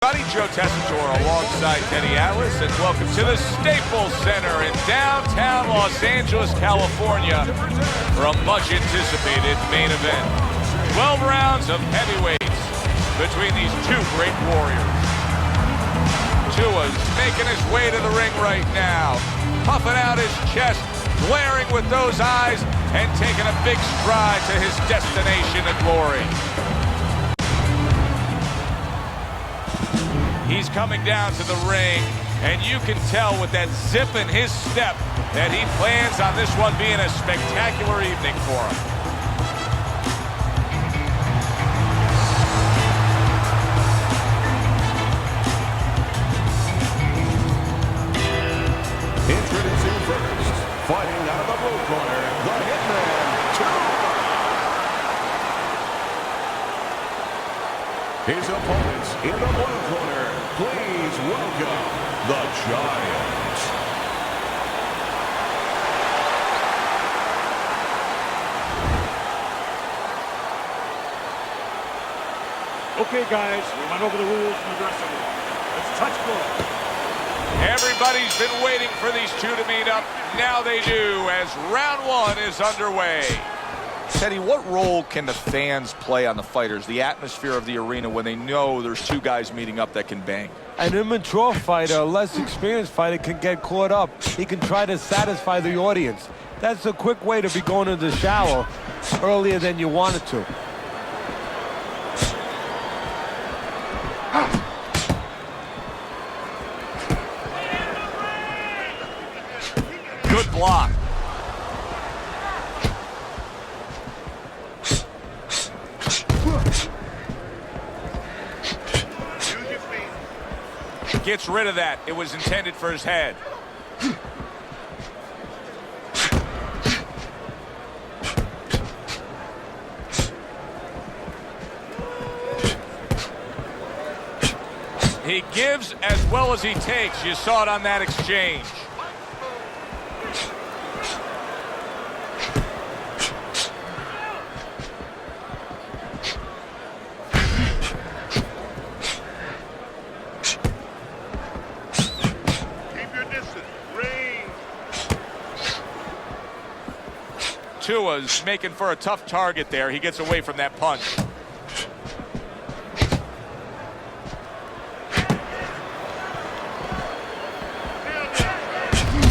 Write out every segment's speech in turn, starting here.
Joe Tessitore alongside Teddy Atlas, and welcome to the Staples Center in downtown Los Angeles, California for a much-anticipated main event. 12 rounds of heavyweights between these two great warriors. Tua's making his way to the ring right now, puffing out his chest, glaring with those eyes, and taking a big stride to his destination of glory. He's coming down to the ring, and you can tell with that zip in his step that he plans on this one being a spectacular evening for him. Introducing first, fighting out of the blue corner, the Hitman, His opponents in the blue corner, please welcome the Giant. Okay, guys, we went over the rules in the dressing room. Let's touch ball. Everybody's been waiting for these two to meet up. Now they do, as round one is underway. Teddy, what role can the fans play on the fighters, the atmosphere of the arena, when they know there's two guys meeting up that can bang? An immature fighter, a less experienced fighter, can get caught up. He can try to satisfy the audience. That's a quick way to be going to the shower earlier than you wanted to. Good block. Gets rid of that. It was intended for his head. He gives as well as he takes. You saw it on that exchange. Tua's making for a tough target there. He gets away from that punch.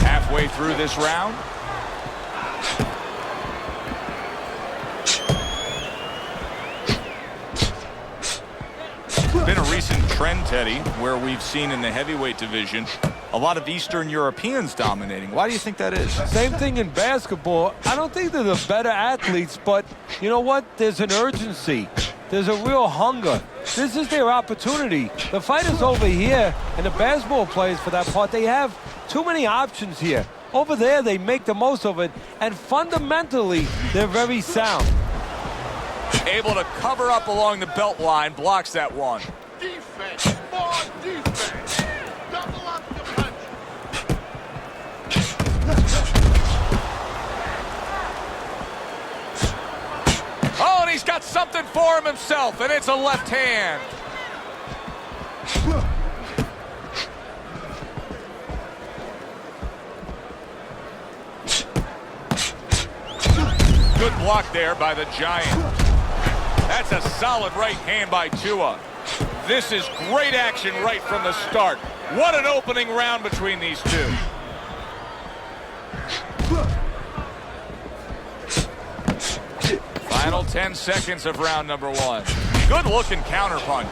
Halfway through this round. Been a recent trend, Teddy, where we've seen in the heavyweight division a lot of Eastern Europeans dominating. Why do you think that is? Same thing in basketball. I don't think they're the better athletes, but you know what? There's an urgency. There's a real hunger. This is their opportunity. The fighters over here, and the basketball players for that part, they have too many options here. Over there, they make the most of it, and fundamentally, they're very sound. Able to cover up along the belt line, blocks that one. Defense, more defense. Double up the punch. Oh, and he's got something for him himself, and it's a left hand. Good block there by the Giant. That's a solid right hand by Tua. This is great action right from the start. What an opening round between these two. Final 10 seconds of round number one. Good looking counter punch.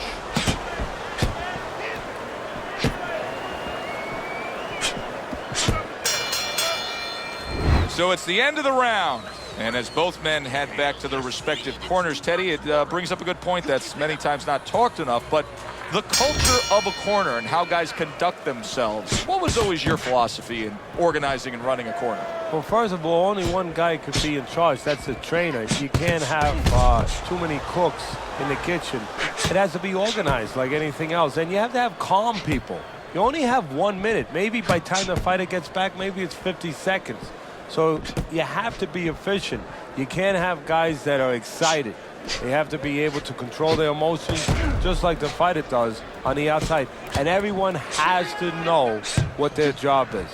So it's the end of the round. And as both men head back to their respective corners, Teddy, it brings up a good point that's many times not talked enough, but the culture of a corner and how guys conduct themselves. What was always your philosophy in organizing and running a corner? Well, first of all, only one guy could be in charge. That's the trainer. You can't have too many cooks in the kitchen. It has to be organized like anything else. And you have to have calm people. You only have 1 minute. Maybe by the time the fighter gets back, maybe it's 50 seconds. So you have to be efficient. You can't have guys that are excited. They have to be able to control their emotions. Just just like the fighter does on the outside. And everyone has to know what their job is.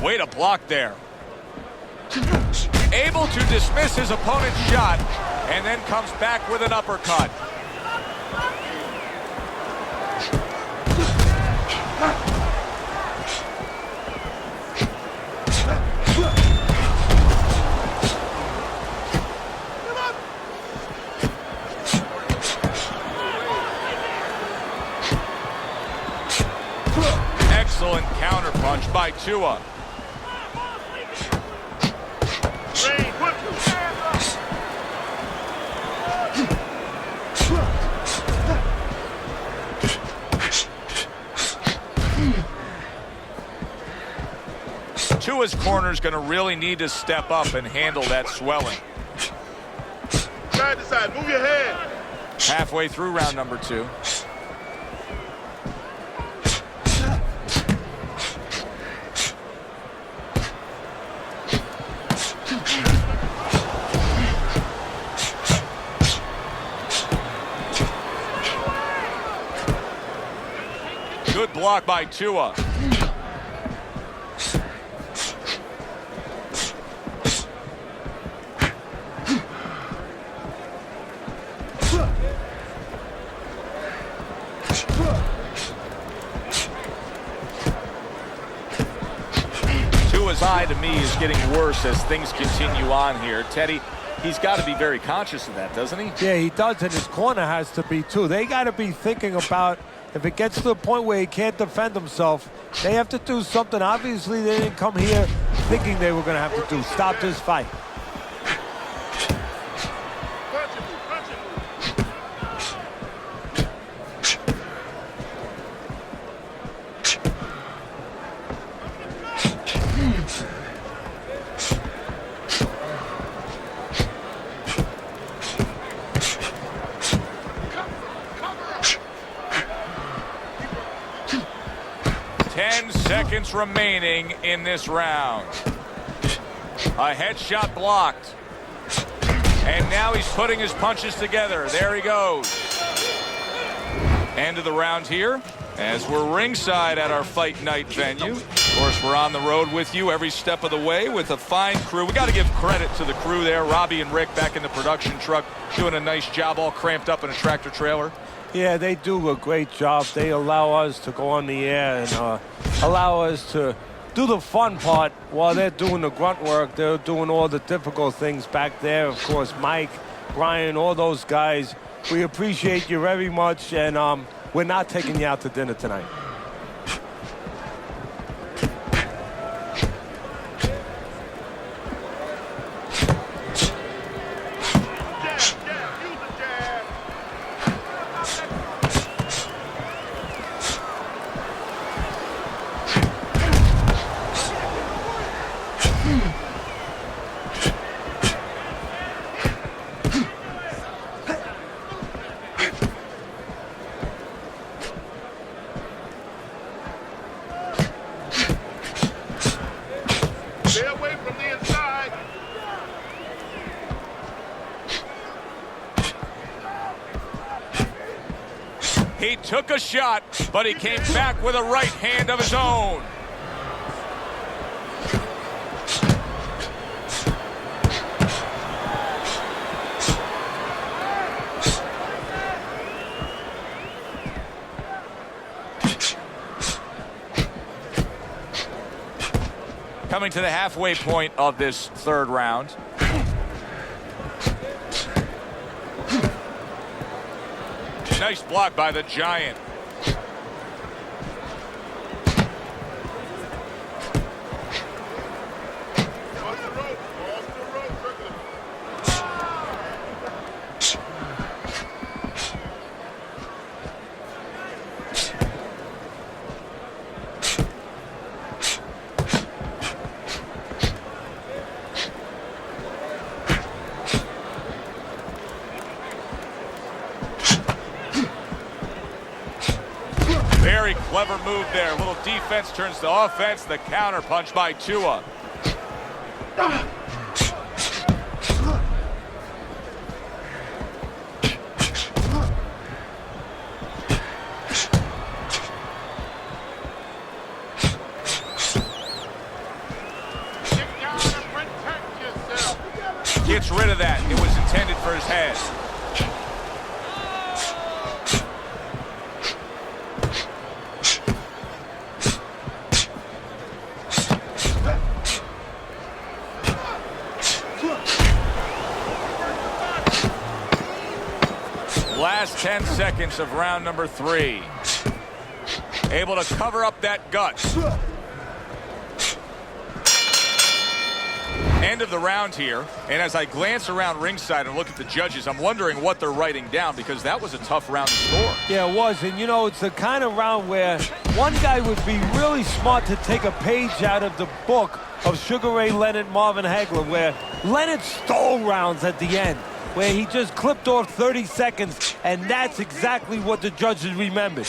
Way to block there. Able to dismiss his opponent's shot and then comes back with an uppercut. Excellent counterpunch by Tua. Tua's corner is going to really need to step up and handle that swelling. Side to side, move your head. Halfway through round number 2. Good block by Tua. Tua's eye to me is getting worse as things continue on here. Teddy, he's got to be very conscious of that, doesn't he? Yeah, he does, and his corner has to be too. They got to be thinking about if it gets to the point where he can't defend himself, they have to do something. Obviously, they didn't come here thinking they were going to have to do. Stop this fight. Remaining in this round. A headshot blocked. And now he's putting his punches together. There he goes. End of the round here as we're ringside at our fight night venue. Of course, we're on the road with you every step of the way with a fine crew. We got to give credit to the crew there. Robbie and Rick back in the production truck doing a nice job, all cramped up in a tractor trailer. Yeah, they do a great job. They allow us to go on the air and allow us to do the fun part while they're doing the grunt work. They're doing all the difficult things back there. Of course, Mike, Brian, all those guys. We appreciate you very much, and we're not taking you out to dinner tonight. He took a shot, but he came back with a right hand of his own. Coming to the halfway point of this third round. Nice block by the Giant. Very clever move there. A little defense turns to offense. The counter punch by Tua. Last 10 seconds of round number 3. Able to cover up that gut. End of the round here, and as I glance around ringside and look at the judges, I'm wondering what they're writing down, because that was a tough round to score. Yeah, it was, and you know, it's the kind of round where one guy would be really smart to take a page out of the book of Sugar Ray Leonard, Marvin Hagler, where Leonard stole rounds at the end, where he just clipped off 30 seconds, and that's exactly what the judges remembered.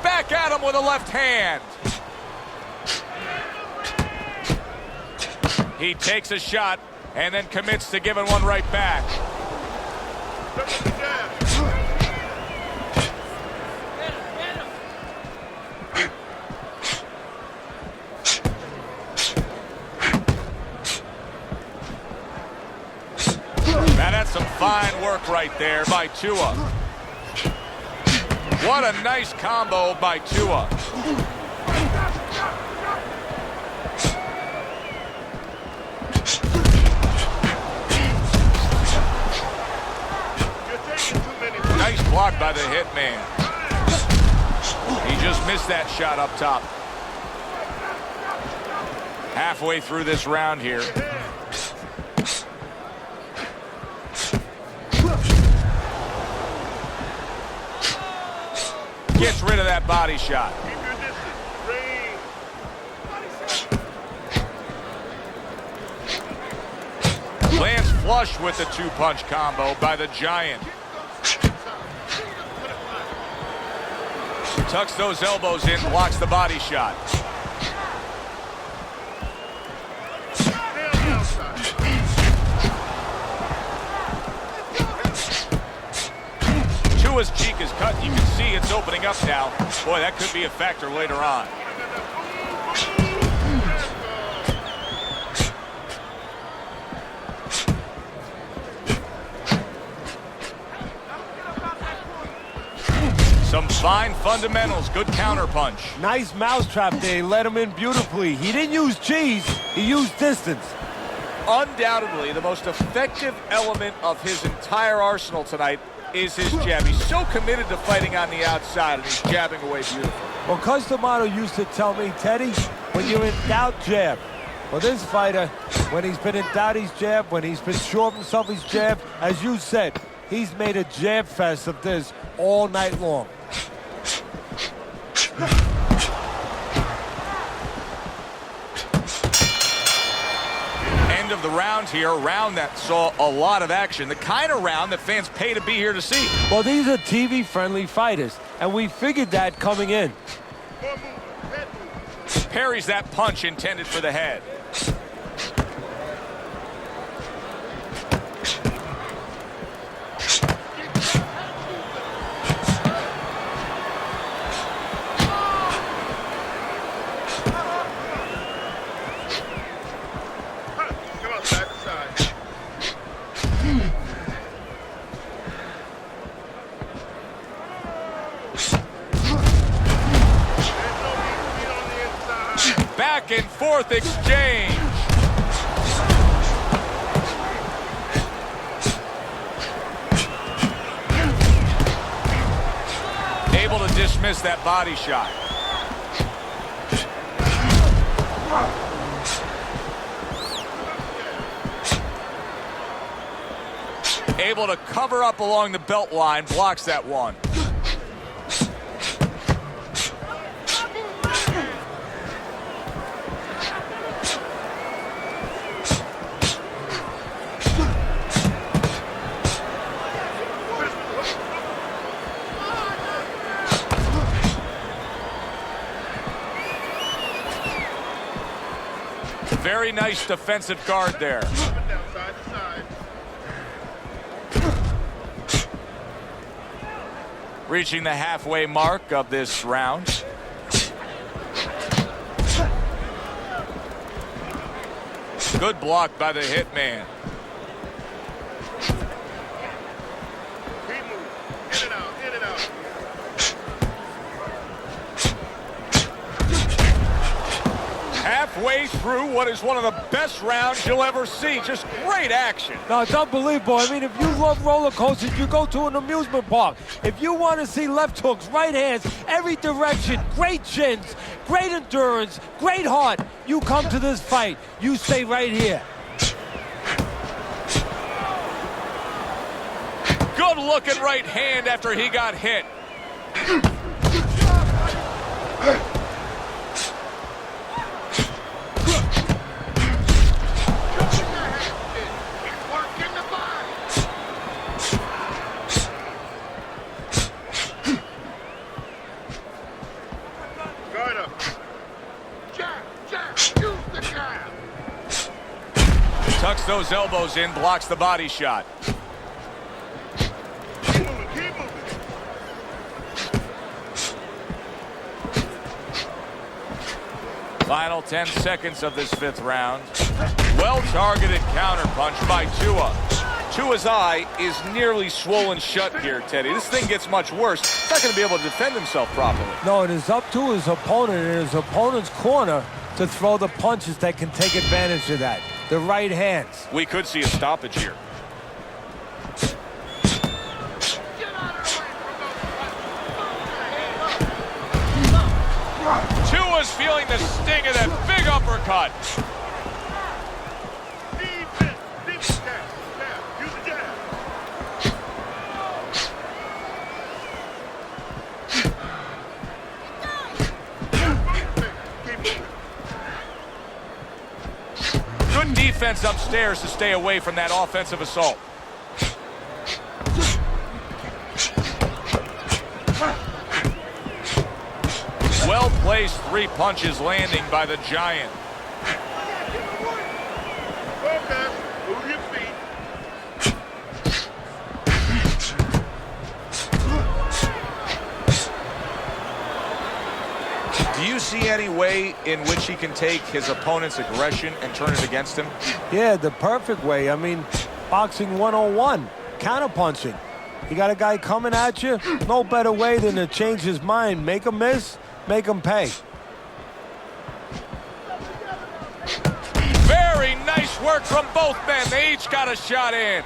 Back at him with a left hand. He takes a shot and then commits to giving one right back. Now that's some fine work right there by Tua. What a nice combo by Tua. Nice block by the hitman. He just missed that shot up top. Halfway through this round here. Gets rid of that body shot. Lands flush with the two-punch combo by the Giant. Tucks those elbows in, blocks the body shot. Tua's cheek is cut. You can see it's opening up now. Boy, that could be a factor later on. Some fine fundamentals. Good counterpunch. Nice mousetrap there. He let him in beautifully. He didn't use cheese. He used distance. Undoubtedly, the most effective element of his entire arsenal tonight is his jab. He's so committed to fighting on the outside, and he's jabbing away beautifully. Well, Customato used to tell me, Teddy, when you're in doubt, jab. Well, this fighter, when he's been in doubt, he's jab. When he's been sure of himself, he's jab. As you said, he's made a jab fest of this all night long. Of the round here, a round that saw a lot of action, the kind of round that fans pay to be here to see. Well, these are TV-friendly fighters, and we figured that coming in. Parries that punch intended for the head. Back and forth exchange. Able to dismiss that body shot. Able to cover up along the belt line, blocks that one. Very nice defensive guard there. Reaching the halfway mark of this round. Good block by the hitman. Keep moving. In and out, in and out. Halfway through what is one of the best rounds you'll ever see. Just great action. No, it's unbelievable. I mean, if you love roller coasters, you go to an amusement park. If you want to see left hooks, right hands, every direction, great chins, great endurance, great heart, you come to this fight. You stay right here. Good looking right hand after he got hit. Tucks those elbows in, blocks the body shot. Keep moving, keep moving. Final 10 seconds of this fifth round. Well-targeted counterpunch by Tua. Tua's eye is nearly swollen shut here, Teddy. This thing gets much worse. He's not going to be able to defend himself properly. No, it is up to his opponent and his opponent's corner to throw the punches that can take advantage of that. The right hands. We could see a stoppage here. Get out of the way from those. Tua's feeling the sting of that big uppercut. Defense, defense, jab, jab, use the jab. Keep moving. Good defense upstairs to stay away from that offensive assault. Well-placed three punches landing by the Giant. Focus, move your feet. Do you see any way in which he can take his opponent's aggression and turn it against him? Yeah, the perfect way. I mean, boxing 101, counterpunching. You got a guy coming at you, no better way than to change his mind. Make him miss, make him pay. Very nice work from both men. They each got a shot in.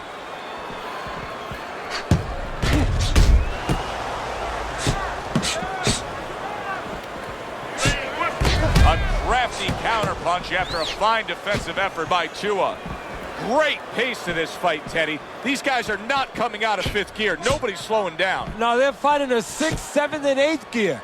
A crafty counterpunch after a fine defensive effort by Tua. Great pace to this fight, Teddy. These guys are not coming out of fifth gear. Nobody's slowing down. No, they're fighting a 6th, 7th, and 8th gear.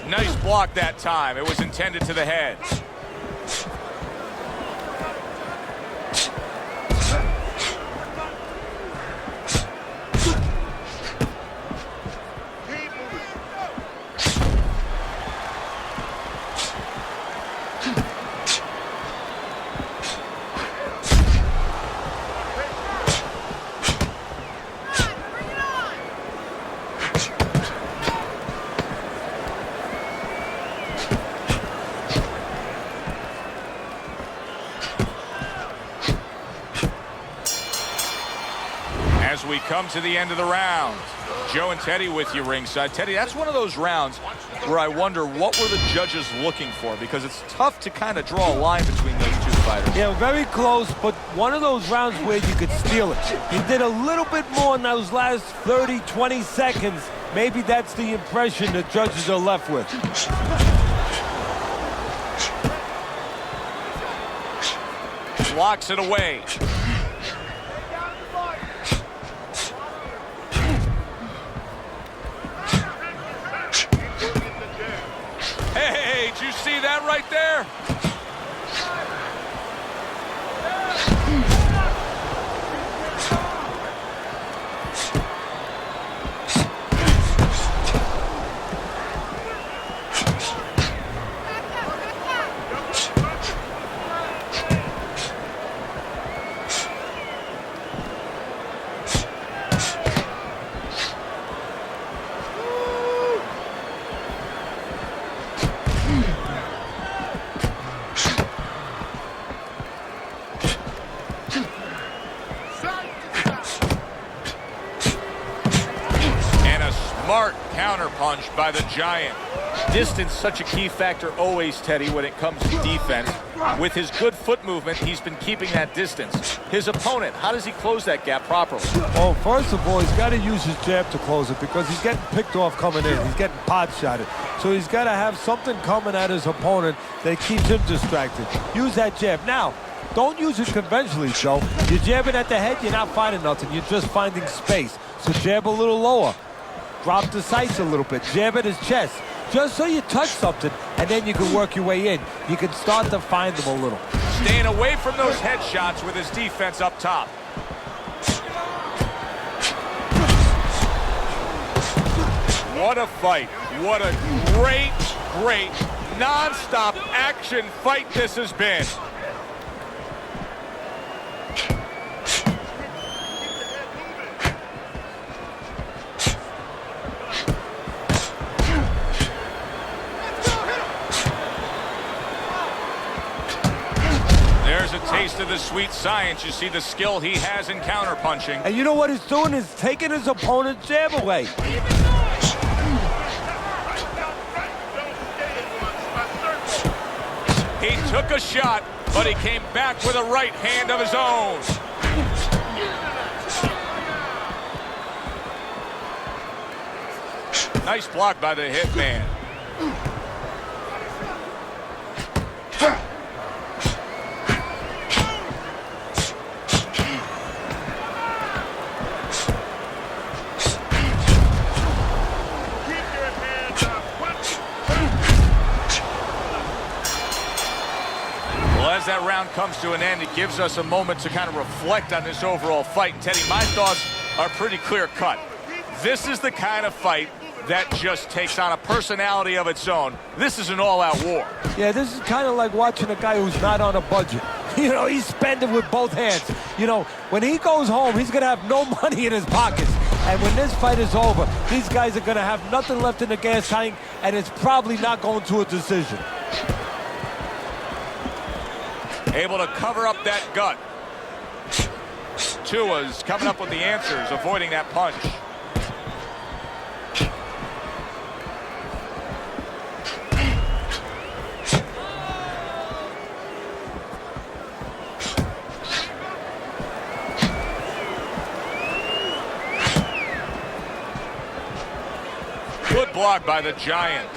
Nice block that time. It was intended to the head. Keep moving. As we come to the end of the round, Joe and Teddy with you ringside. Teddy, that's one of those rounds where I wonder what were the judges looking for, because it's tough to kind of draw a line between those two fighters. Yeah, very close, but one of those rounds where you could steal it. He did a little bit more in those last 30, 20 seconds. Maybe that's the impression the judges are left with. Locks it away. right there? Smart counterpunch by the Giant. Distance, such a key factor always, Teddy, when it comes to defense. With his good foot movement, he's been keeping that distance. His opponent, how does he close that gap properly? Oh, first of all, he's got to use his jab to close it because he's getting picked off coming in. He's getting pot shotted. So he's got to have something coming at his opponent that keeps him distracted. Use that jab. Now, don't use it conventionally, Joe. You're jabbing at the head, you're not finding nothing. You're just finding space. So jab a little lower. Drop the sights a little bit. Jab at his chest. Just so you touch something, and then you can work your way in. You can start to find them a little. Staying away from those headshots with his defense up top. What a fight. What a great, great, non-stop action fight this has been. There's a taste of the sweet science. You see the skill he has in counterpunching. And you know what he's doing is taking his opponent's jab away. He took a shot, but he came back with a right hand of his own. Nice block by the hitman. As that round comes to an end, it gives us a moment to kind of reflect on this overall fight. And Teddy, my thoughts are pretty clear cut. This is the kind of fight that just takes on a personality of its own. This is an all-out war. Yeah, this is kind of like watching a guy who's not on a budget. You know, he's spending with both hands. You know, when he goes home, he's going to have no money in his pockets. And when this fight is over, these guys are going to have nothing left in the gas tank, and it's probably not going to a decision. Able to cover up that gut. Tua's coming up with the answers, avoiding that punch. Good block by the Giant.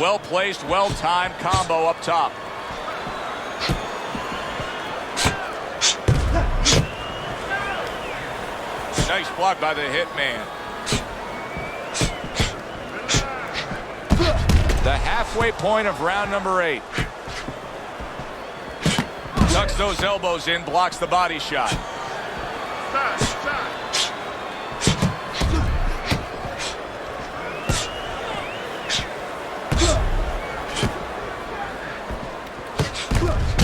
Well-placed, well-timed combo up top. Nice block by the hitman. The halfway point of round number 8. Tucks those elbows in, blocks the body shot.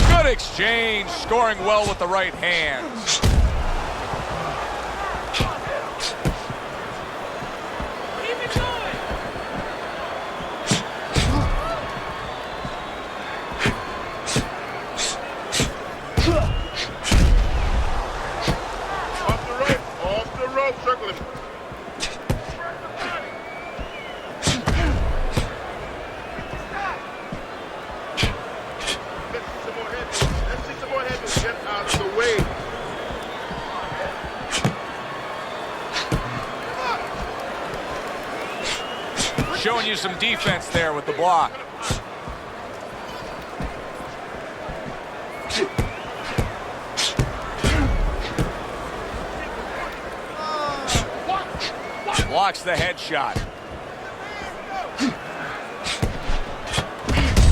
Good exchange, scoring well with the right hands. Off the rope, circle him. Let's see some more head. Get out of the way. showing you some defense there with the block. Blocks the headshot.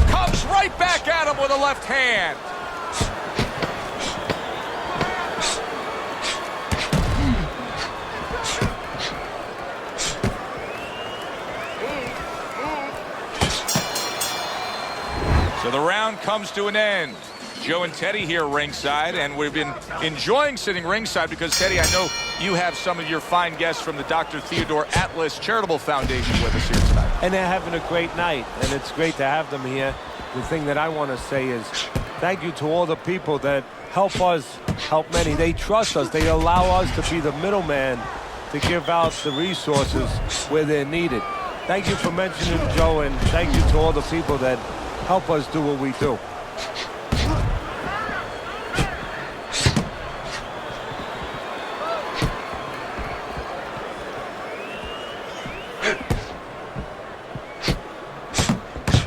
Comes right back at him with a left hand. So the round comes to an end. Joe and Teddy here ringside, and we've been enjoying sitting ringside because, Teddy, I know you have some of your fine guests from the Dr. Theodore Atlas Charitable Foundation with us here tonight. And they're having a great night, and it's great to have them here. The thing that I want to say is thank you to all the people that help us help many. They trust us. They allow us to be the middleman to give out the resources where they're needed. Thank you for mentioning Joe, and thank you to all the people that help us do what we do.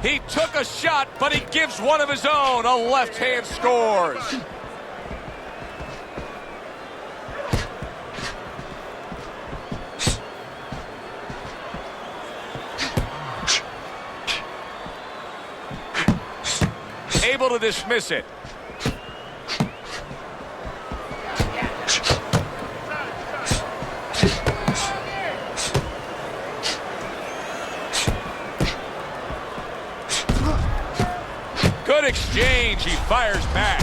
He took a shot, but he gives one of his own. A left hand scores. Able to dismiss it. Good exchange. He fires back.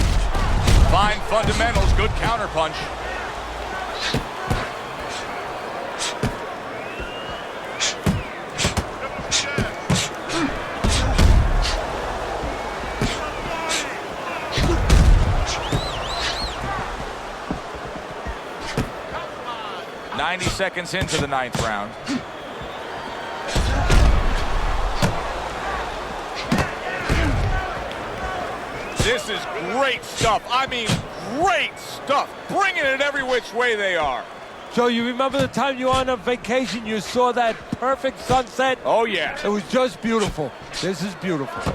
Fine fundamentals. Good counterpunch. Seconds into the 9th round. This is great stuff. I mean, great stuff. Bringing it every which way they are. Joe, you remember the time you were on a vacation, you saw that perfect sunset? Oh, yeah. It was just beautiful. This is beautiful.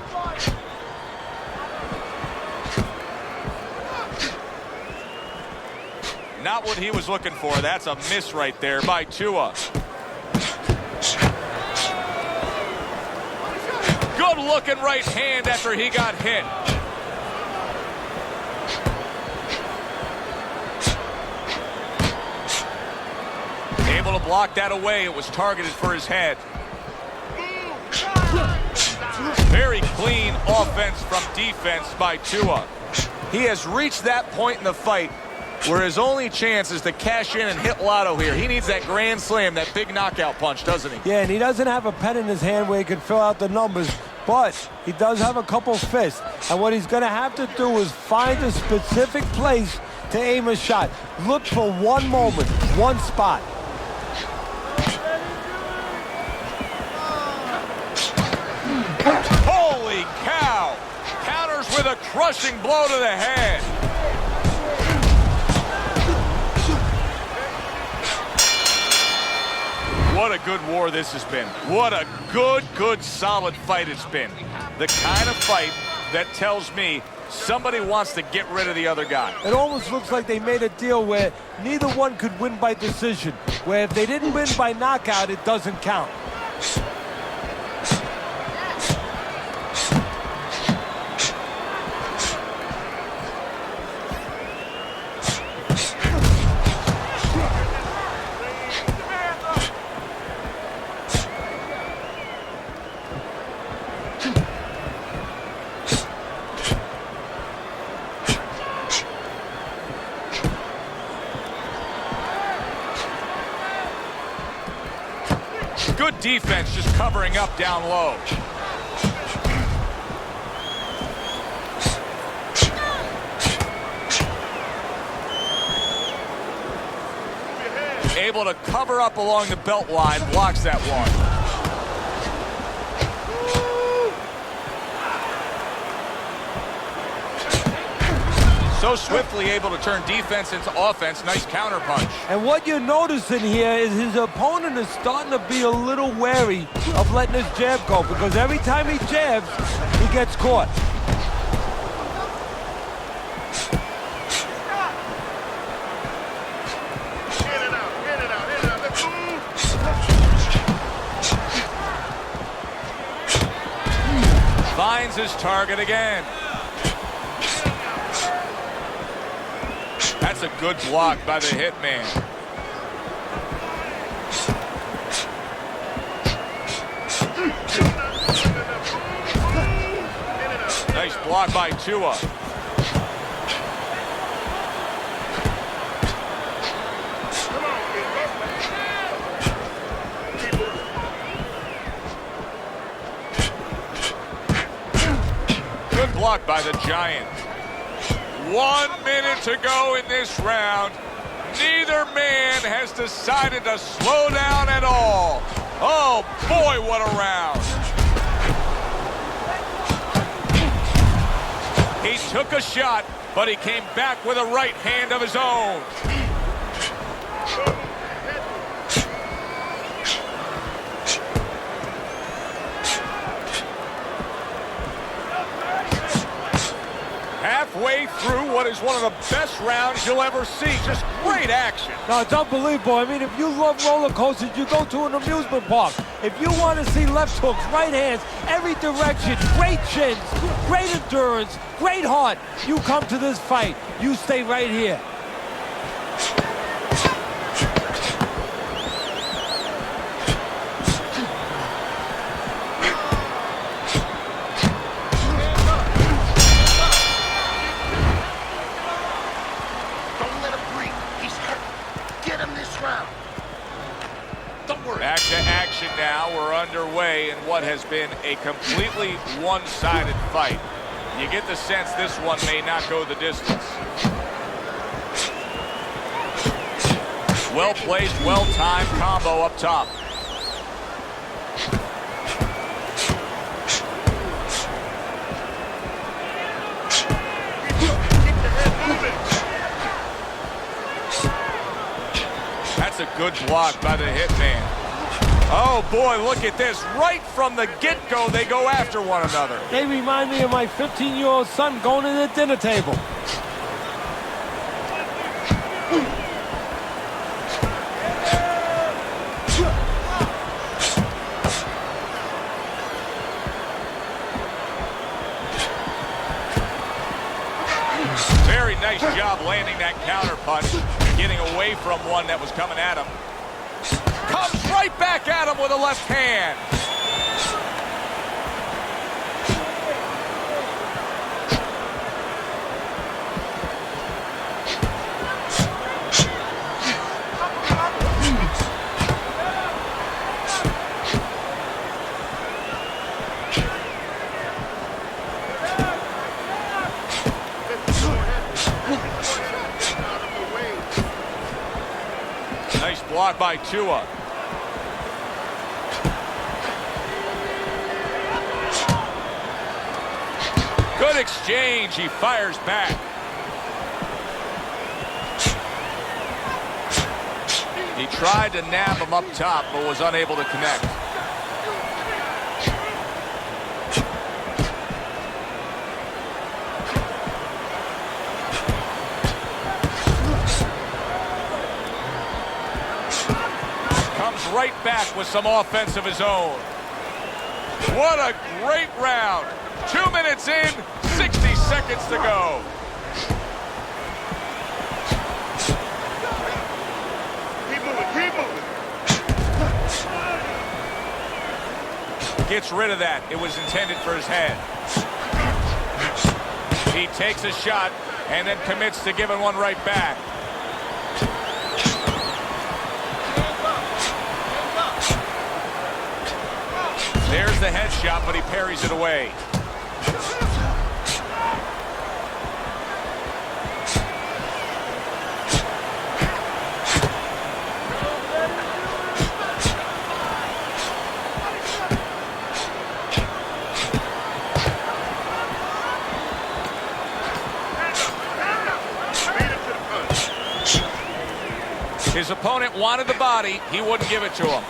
Not what he was looking for. That's a miss right there by Tua. Good looking right hand after he got hit. Able to block that away. It was targeted for his head. Very clean offense from defense by Tua. He has reached that point in the fight where his only chance is to cash in and hit lotto here. He needs that grand slam, that big knockout punch, doesn't he? Yeah, and he doesn't have a pen in his hand where he can fill out the numbers, but he does have a couple fists. And what he's going to have to do is find a specific place to aim a shot. Look for one moment, one spot. Holy cow! Counters with a crushing blow to the head. What a good war this has been. What a good, solid fight it's been. The kind of fight that tells me somebody wants to get rid of the other guy. It almost looks like they made a deal where neither one could win by decision, where if they didn't win by knockout, it doesn't count. Good defense, just covering up down low. Able to cover up along the belt line, blocks that one. So swiftly able to turn defense into offense. Nice counter punch. And what you're noticing here is his opponent is starting to be a little wary of letting his jab go, because every time he jabs, he gets caught. Get it out, get it out, get it out. Let's move. Finds his target again. That's a good block by the hitman. Nice block by Tua. Good block by the Giant. 1 minute to go in this round. Neither man has decided to slow down at all. Oh boy, what a round. He took a shot, but he came back with a right hand of his own. Halfway through what is one of the best rounds you'll ever see. Just great action. No, it's unbelievable. I mean, if you love roller coasters, you go to an amusement park. If you want to see left hooks, right hands, every direction, great chins, great endurance, great heart, you come to this fight. You stay right here. Back to action now. We're underway in what has been a completely one-sided fight. You get the sense this one may not go the distance. Well-placed, well-timed combo up top. That's a good block by the hitman. Oh boy, look at this. Right from the get-go, they go after one another. They remind me of my 15-year-old son going to the dinner table. Very nice job landing that counter punch, getting away from one that was coming at him. Comes right back at him with a left hand. Nice block by Tua. Good exchange. He fires back. He tried to nab him up top, but was unable to connect. Comes right back with some offense of his own. What a great round. 2 minutes in, 60 seconds to go. Keep moving, keep moving. Gets rid of that. It was intended for his head. He takes a shot and then commits to giving one right back. There's the headshot, but he parries it away. His opponent wanted the body. He wouldn't give it to him.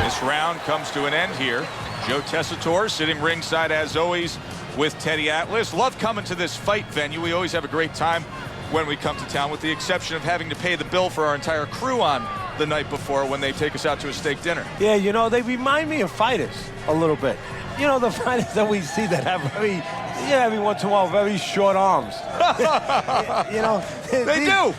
This round comes to an end here. Joe Tessitore sitting ringside as always with Teddy Atlas. Love coming to this fight venue. We always have a great time when we come to town, with the exception of having to pay the bill for our entire crew on the night before when they take us out to a steak dinner. Yeah, you know, they remind me of fighters a little bit. You know, the fighters that we see that have every once in a while, very short arms. You know, They do.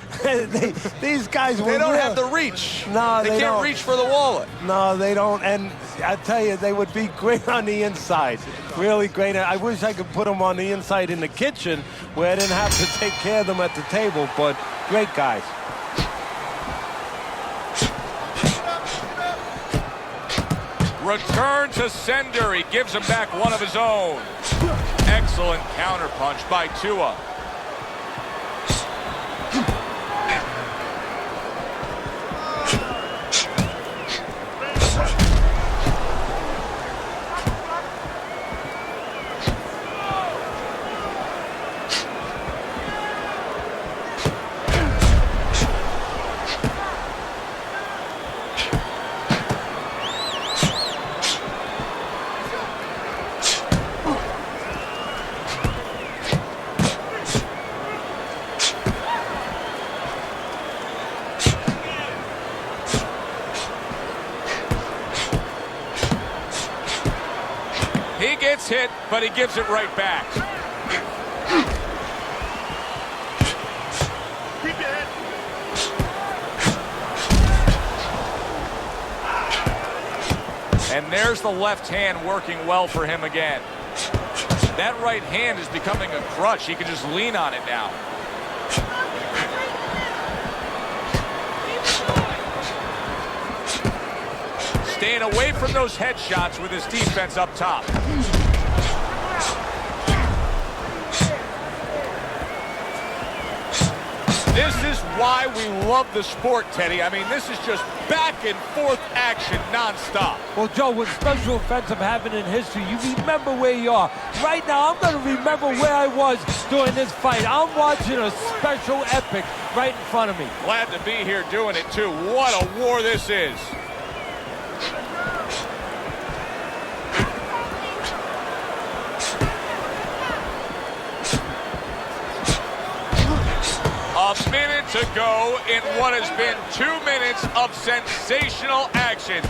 These guys, They don't have the reach. No, they they can't don't. reach for the wallet. No, they don't. And I tell you, they would be great on the inside. Really great. I wish I could put them on the inside in the kitchen where I didn't have to take care of them at the table, but great guys. Return to sender. He gives him back one of his own. Excellent counterpunch by Tua. He gets hit, but he gives it right back. Keep your head. And there's the left hand working well for him again. That right hand is becoming a crutch. He can just lean on it now. Staying away from those headshots with his defense up top. This is why we love the sport, Teddy. I mean, this is just back and forth action nonstop. Well, Joe, with special events have happened in history, you remember where you are. Right now, I'm going to remember where I was during this fight. I'm watching a special epic right in front of me. Glad to be here doing it, too. What a war this is. A minute to go in what has been 2 minutes of sensational action.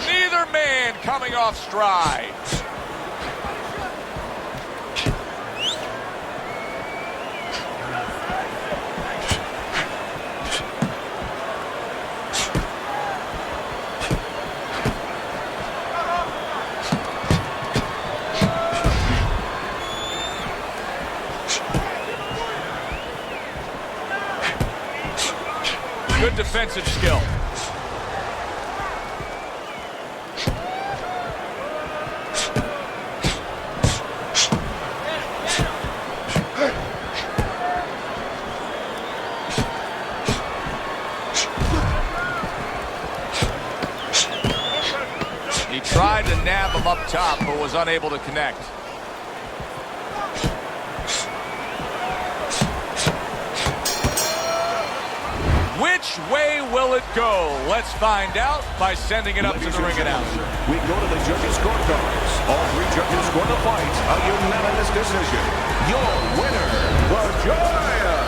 Neither man coming off stride. Good defensive skill. He tried to nab him up top, but was unable to connect. Which way will it go? Let's find out by sending it up to the ring announcer. We go to the judges' scorecards. All three judges score the fight a unanimous decision. Your winner, the Giant.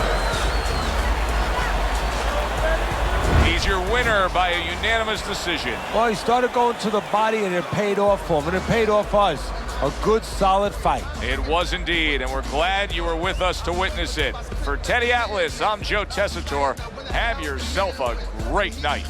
He's your winner by a unanimous decision. Well, he started going to the body, and it paid off for him, and it paid off us. A good, solid fight. It was indeed, and we're glad you were with us to witness it. For Teddy Atlas, I'm Joe Tessitore. Have yourself a great night.